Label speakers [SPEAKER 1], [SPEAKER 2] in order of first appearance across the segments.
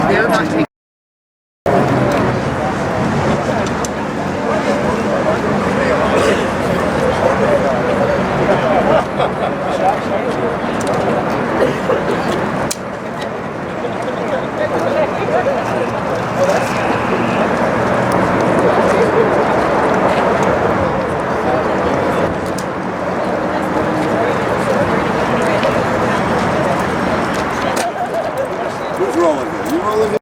[SPEAKER 1] They're not taking.
[SPEAKER 2] Who's rolling here? You rolling here?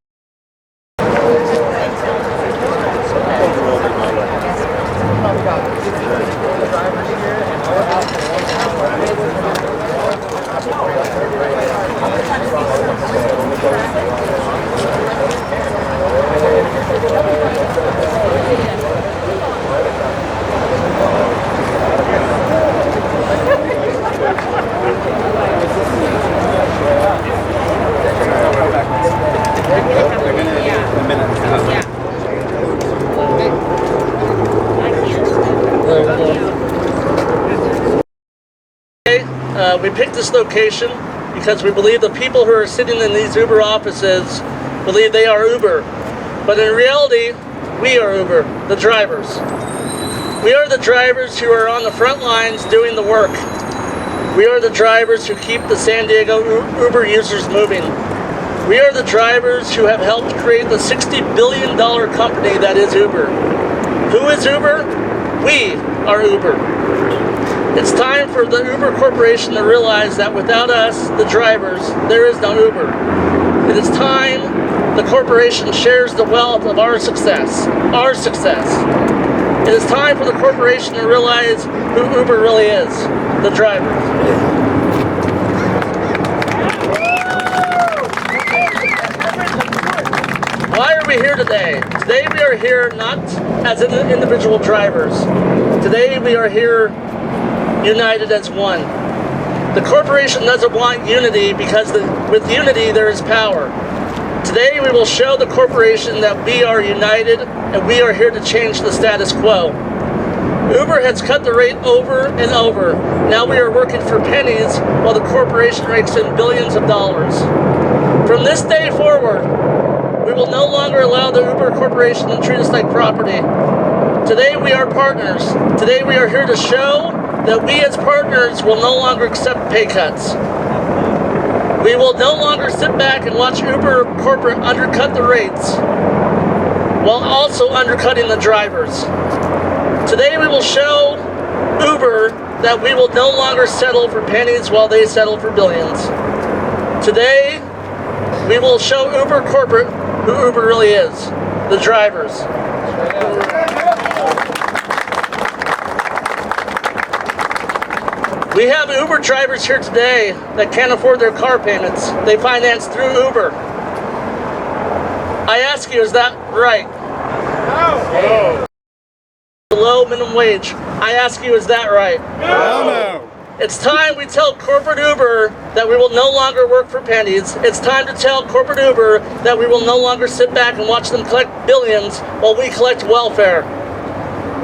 [SPEAKER 3] We picked this location because we believe the people who are sitting in these Uber offices believe they are Uber. But in reality, we are Uber, the drivers. We are the drivers who are on the front lines doing the work. We are the drivers who keep the San Diego Uber users moving. We are the drivers who have helped create the $60 billion company that is Uber. Who is Uber? We are Uber. It's time for the Uber Corporation to realize that without us, the drivers, there is no Uber. It is time the corporation shares the wealth of our success. Our success. It is time for the corporation to realize who Uber really is, the drivers. Why are we here today? Today we are here not as individual drivers. Today we are here united as one. The corporation doesn't want unity because with unity there is power. Today we will show the corporation that we are united and we are here to change the status quo. Uber has cut the rate over and over. Now we are working for pennies while the corporation rakes in billions of dollars. From this day forward, we will no longer allow the Uber Corporation to treat us like property. Today we are partners. Today we are here to show that we as partners will no longer accept pay cuts. We will no longer sit back and watch Uber corporate undercut the rates while also undercutting the drivers. Today we will show Uber that we will no longer settle for pennies while they settle for billions. Today we will show Uber corporate who Uber really is, the drivers. We have Uber drivers here today that can't afford their car payments. They finance through Uber. I ask you, is that right? No. Below minimum wage. I ask you, is that right?
[SPEAKER 2] No.
[SPEAKER 3] It's time we tell corporate Uber that we will no longer work for pennies. It's time to tell corporate Uber that we will no longer sit back and watch them collect billions while we collect welfare.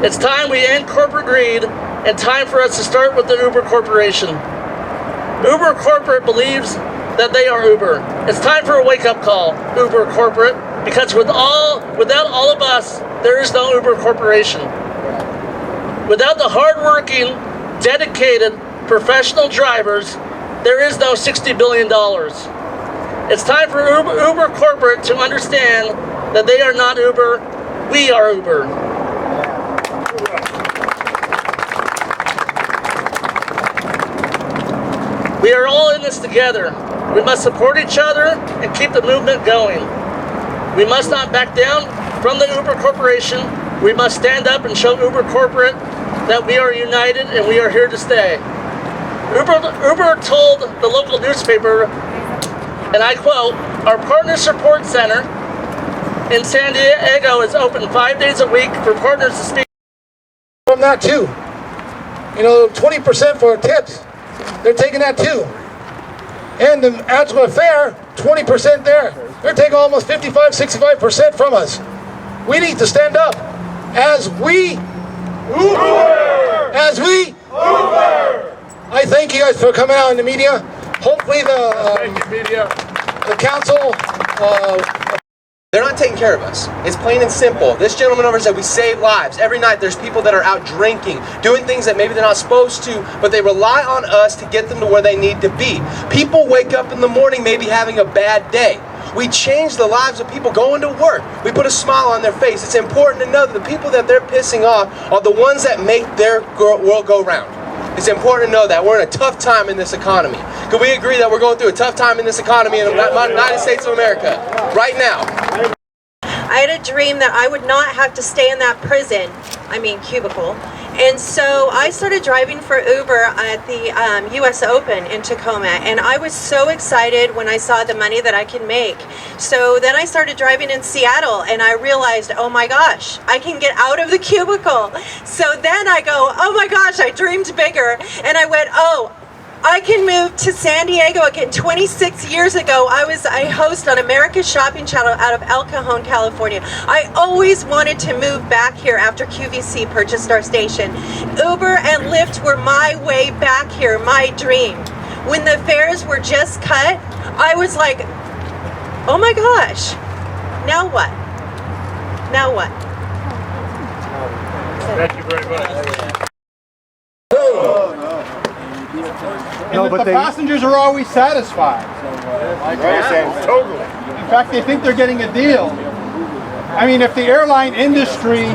[SPEAKER 3] It's time we end corporate greed and time for us to start with the Uber Corporation. Uber Corporate believes that they are Uber. It's time for a wake-up call, Uber Corporate, because without all of us, there is no Uber Corporation. Without the hard-working, dedicated, professional drivers, there is no $60 billion. It's time for Uber Corporate to understand that they are not Uber, we are Uber. We are all in this together. We must support each other and keep the movement going. We must not back down from the Uber Corporation. We must stand up and show Uber Corporate that we are united and we are here to stay. Uber told the local newspaper, and I quote, "Our partner support center in San Diego is open 5 days a week for partners to speak."
[SPEAKER 4] From that too. 20% for tips. They're taking that too. And the actual fare, 20% there. They're taking almost 55, 65% from us. We need to stand up as we Uber! As as we Uber. I thank you guys for coming out in the media. Hopefully the council.
[SPEAKER 5] They're not taking care of us. It's plain and simple. This gentleman over said we save lives. Every night there's people that are out drinking, doing things that maybe they're not supposed to, but they rely on us to get them to where they need to be. People wake up in the morning maybe having a bad day. We change the lives of people going to work. We put a smile on their face. It's important to know that the people that they're pissing off are the ones that make their world go round. It's important to know that we're in a tough time in this economy. Could we agree that we're going through a tough time in this economy in the United States of America right now?
[SPEAKER 6] I had a dream that I would not have to stay in that prison, cubicle. And so I started driving for Uber at the US Open in Tacoma, and I was so excited when I saw the money that I can make. So then I started driving in Seattle, and I realized, oh my gosh, I can get out of the cubicle. So then I go, oh my gosh, I dreamed bigger, and I went, oh, I can move to San Diego again. 26 years ago, I host on America's Shopping Channel out of El Cajon, California. I always wanted to move back here after QVC purchased our station. Uber and Lyft were my way back here, my dream. When the fares were just cut, I was like, oh my gosh, now what? Now what?
[SPEAKER 7] Thank you very much.
[SPEAKER 8] No, but the passengers are always satisfied.
[SPEAKER 7] Totally.
[SPEAKER 8] In fact, they think they're getting a deal. I mean, if the airline industry,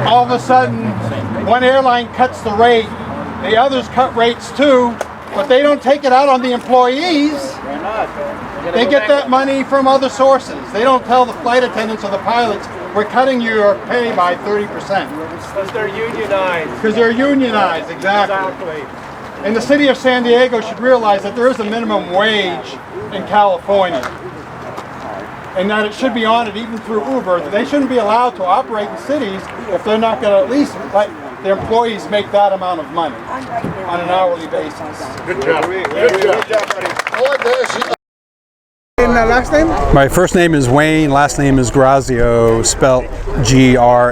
[SPEAKER 8] all of a sudden, one airline cuts the rate, the others cut rates too, but they don't take it out on the employees. They get that money from other sources. They don't tell the flight attendants or the pilots, we're cutting your pay by 30%.
[SPEAKER 7] Because they're unionized.
[SPEAKER 8] Because they're unionized, exactly. And the city of San Diego should realize that there is a minimum wage in California, and that it should be honored even through Uber. They shouldn't be allowed to operate in cities if they're not going to at least let their employees make that amount of money on an hourly basis.
[SPEAKER 7] Good job. Good job, buddy.
[SPEAKER 2] And last name?
[SPEAKER 9] My first name is Wayne, last name is Grazio, spelt Grazio.
[SPEAKER 2] All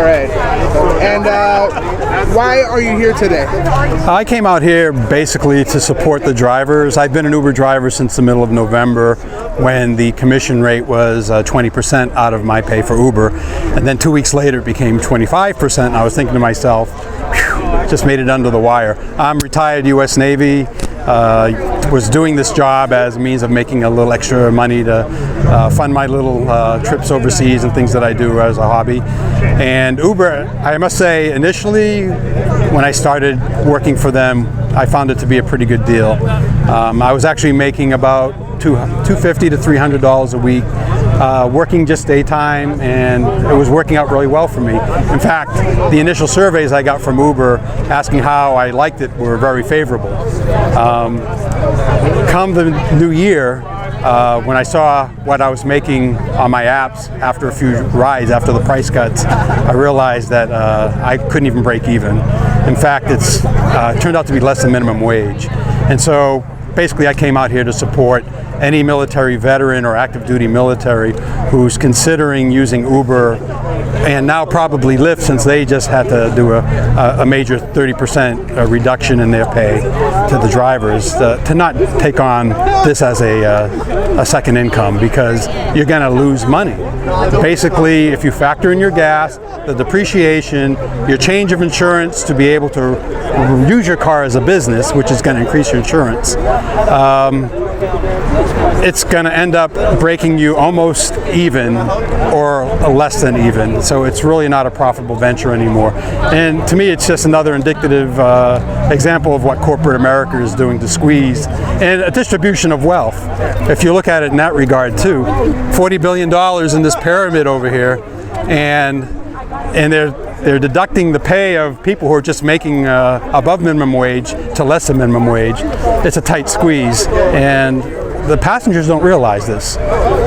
[SPEAKER 2] right. And why are you here today?
[SPEAKER 9] I came out here basically to support the drivers. I've been an Uber driver since the middle of November when the commission rate was 20% out of my pay for Uber. And then 2 weeks later it became 25%. And I was thinking to myself, phew, just made it under the wire. I'm retired U.S. Navy. Was doing this job as a means of making a little extra money to fund my little trips overseas and things that I do as a hobby. And Uber, I must say, initially when I started working for them, I found it to be a pretty good deal. I was actually making about $250 to $300 a week, working just daytime, and it was working out really well for me. In fact, the initial surveys I got from Uber asking how I liked it were very favorable. Come the new year, when I saw what I was making on my apps after a few rides, after the price cuts, I realized that I couldn't even break even. In fact, it's turned out to be less than minimum wage. And so basically I came out here to support any military veteran or active duty military who's considering using Uber and now probably Lyft, since they just had to do a major 30% reduction in their pay to the drivers, to not take on this as a second income, because you're going to lose money. Basically, if you factor in your gas, the depreciation, your change of insurance to be able to use your car as a business, which is going to increase your insurance, it's going to end up breaking you almost even or less than even. So it's really not a profitable venture anymore. And to me, it's just another indicative example of what corporate America is doing to squeeze and a distribution of wealth. If you look at it in that regard too, $40 billion in this pyramid over here, and they're deducting the pay of people who are just making above minimum wage to less than minimum wage. It's a tight squeeze, and the passengers don't realize this.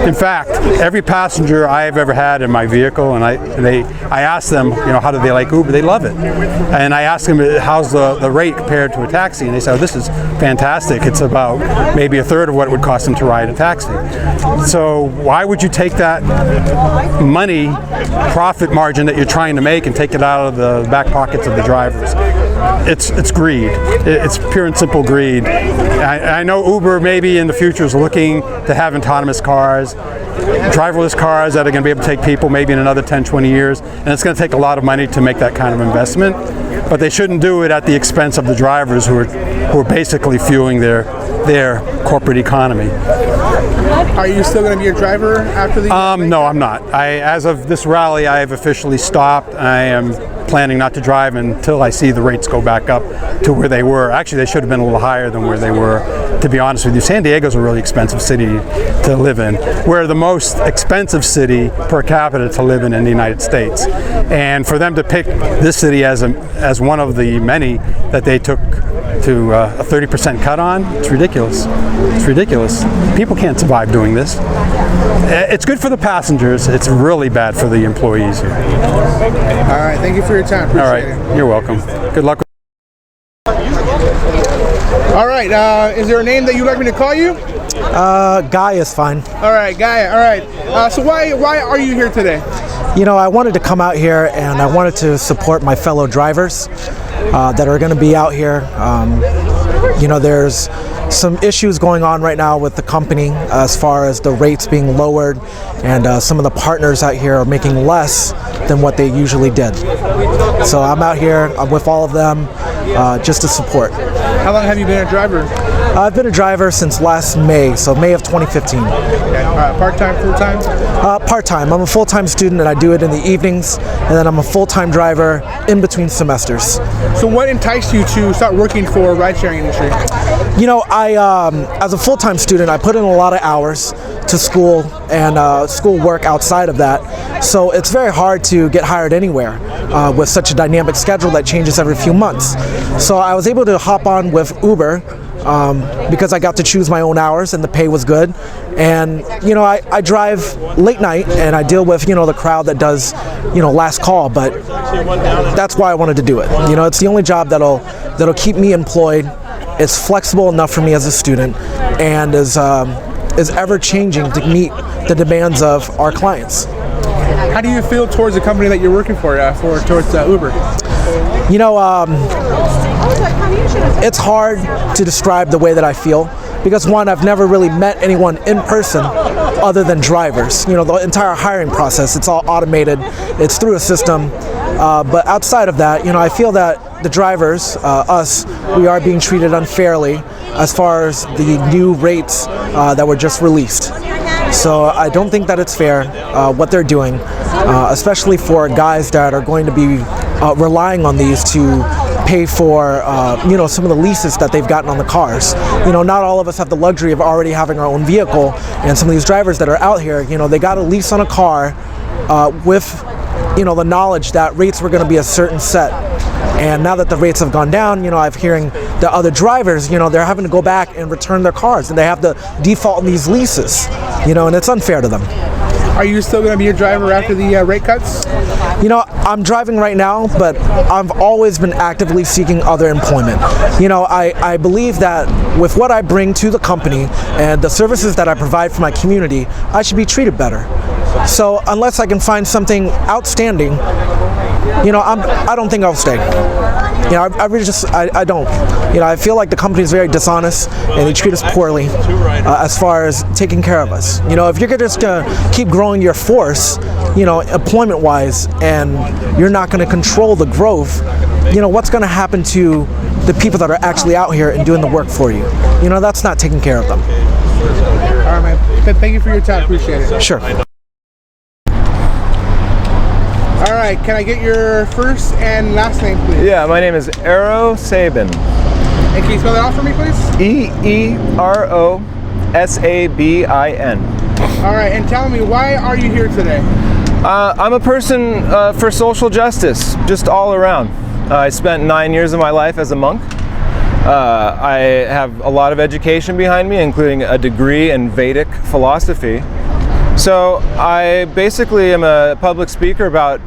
[SPEAKER 9] In fact, every passenger I've ever had in my vehicle, and I ask them, how do they like Uber? They love it. And I ask them, how's the rate compared to a taxi? And they say, oh, this is fantastic. It's about maybe a third of what it would cost them to ride a taxi. So why would you take that money, profit margin that you're trying to make, and take it out of the back pockets of the drivers? It's greed. It's pure and simple greed. I know Uber maybe in the future is looking to have autonomous cars, driverless cars that are going to be able to take people maybe in another 10, 20 years, and it's going to take a lot of money to make that kind of investment. But they shouldn't do it at the expense of the drivers who are basically fueling their corporate economy.
[SPEAKER 2] Are you still going to be a driver after the?
[SPEAKER 9] No, I'm not. As of this rally, I have officially stopped. I am planning not to drive until I see the rates go back up to where they were. Actually, they should have been a little higher than where they were, to be honest with you. San Diego's a really expensive city to live in. We're the most expensive city per capita to live in the United States. And for them to pick this city as one of the many that they took to a 30% cut on, it's ridiculous. It's ridiculous. People can't survive doing this. It's good for the passengers. It's really bad for the employees here.
[SPEAKER 2] All right, thank you for your time. Appreciate
[SPEAKER 9] All right,
[SPEAKER 2] it.
[SPEAKER 9] you're welcome. Good luck.
[SPEAKER 2] All right, is there a name that you'd like me to call you?
[SPEAKER 10] Guy is fine.
[SPEAKER 2] All right, Guy. All right. So why are you here today?
[SPEAKER 10] I wanted to come out here and I wanted to support my fellow drivers that are going to be out here. There's some issues going on right now with the company as far as the rates being lowered, and some of the partners out here are making less than what they usually did. So I'm out here with all of them just to support.
[SPEAKER 2] How long have you been a driver?
[SPEAKER 10] I've been a driver since last May, so May of 2015.
[SPEAKER 2] Okay. Part-time, full-time?
[SPEAKER 10] Part-time. I'm a full-time student and I do it in the evenings, and then I'm a full-time driver in between semesters.
[SPEAKER 2] So what enticed you to start working for ride-sharing industry?
[SPEAKER 10] As a full-time student, I put in a lot of hours to school and school work outside of that. So it's very hard to get hired anywhere with such a dynamic schedule that changes every few months. So I was able to hop on with Uber because I got to choose my own hours and the pay was good. And I drive late night and I deal with the crowd that does last call, but that's why I wanted to do it. It's the only job that'll keep me employed. It's flexible enough for me as a student, and is ever changing to meet the demands of our clients.
[SPEAKER 2] How do you feel towards the company that you're working for towards Uber?
[SPEAKER 10] It's hard to describe the way that I feel because, one, I've never really met anyone in person other than drivers. The entire hiring process, it's all automated. It's through a system. But outside of that, I feel that the drivers, us, we are being treated unfairly as far as the new rates that were just released. So I don't think that it's fair what they're doing, especially for guys that are going to be relying on these to pay for some of the leases that they've gotten on the cars. Not all of us have the luxury of already having our own vehicle, and some of these drivers that are out here, they got a lease on a car with the knowledge that rates were going to be a certain set. And now that the rates have gone down, I'm hearing the other drivers, they're having to go back and return their cars, and they have to default on these leases, and it's unfair to them.
[SPEAKER 2] Are you still going to be a driver after the rate cuts?
[SPEAKER 10] I'm driving right now, but I've always been actively seeking other employment. I believe that with what I bring to the company and the services that I provide for my community, I should be treated better. So unless I can find something outstanding, I don't think I'll stay. I really I don't. I feel like the company is very dishonest and they treat us poorly as far as taking care of us. If you're just going to keep growing your force, employment-wise, and you're not going to control the growth, what's going to happen to the people that are actually out here and doing the work for you? That's not taking care of them.
[SPEAKER 2] All right, man. Thank you for your time. Appreciate it.
[SPEAKER 10] Sure.
[SPEAKER 2] All right, can I get your first and last name, please?
[SPEAKER 11] Yeah, my name is Eero Sabin.
[SPEAKER 2] And can you spell that out for me, please?
[SPEAKER 11] E-E-R-O-S-A-B-I-N.
[SPEAKER 2] All right, and tell me, why are you here today?
[SPEAKER 11] I'm a person for social justice, just all around. I spent 9 years of my life as a monk, I have a lot of education behind me, including a degree in Vedic philosophy. So I basically am a public speaker about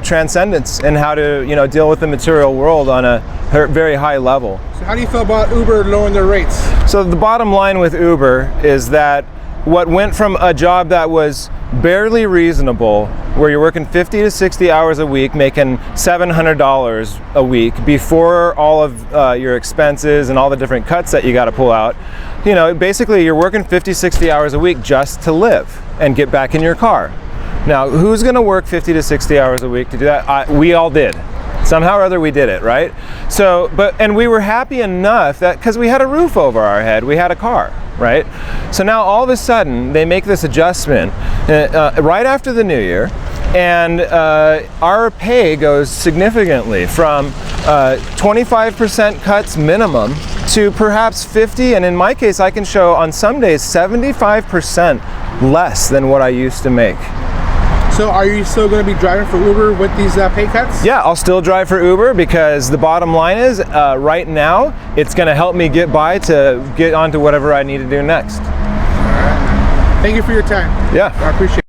[SPEAKER 11] transcendence and how to, deal with the material world on a very high level.
[SPEAKER 2] So how do you feel about Uber lowering their rates?
[SPEAKER 11] So the bottom line with Uber is that what went from a job that was barely reasonable, where you're working 50 to 60 hours a week, making $700 a week before all of your expenses and all the different cuts that you got to pull out, basically you're working 50, 60 hours a week just to live and get back in your car. Now, who's going to work 50 to 60 hours a week to do that? We all did. Somehow or other we did it, right? So, and we were happy enough that, because we had a roof over our head, we had a car, right? So now all of a sudden they make this adjustment right after the new year, and our pay goes significantly from 25% cuts minimum to perhaps 50, and in my case I can show on some days 75% less than what I used to make.
[SPEAKER 2] So are you still going to be driving for Uber with these pay cuts?
[SPEAKER 11] Yeah, I'll still drive for Uber, because the bottom line is right now it's going to help me get by to get onto whatever I need to do next.
[SPEAKER 2] All right. Thank you for your time.
[SPEAKER 11] Yeah.
[SPEAKER 2] I appreciate it.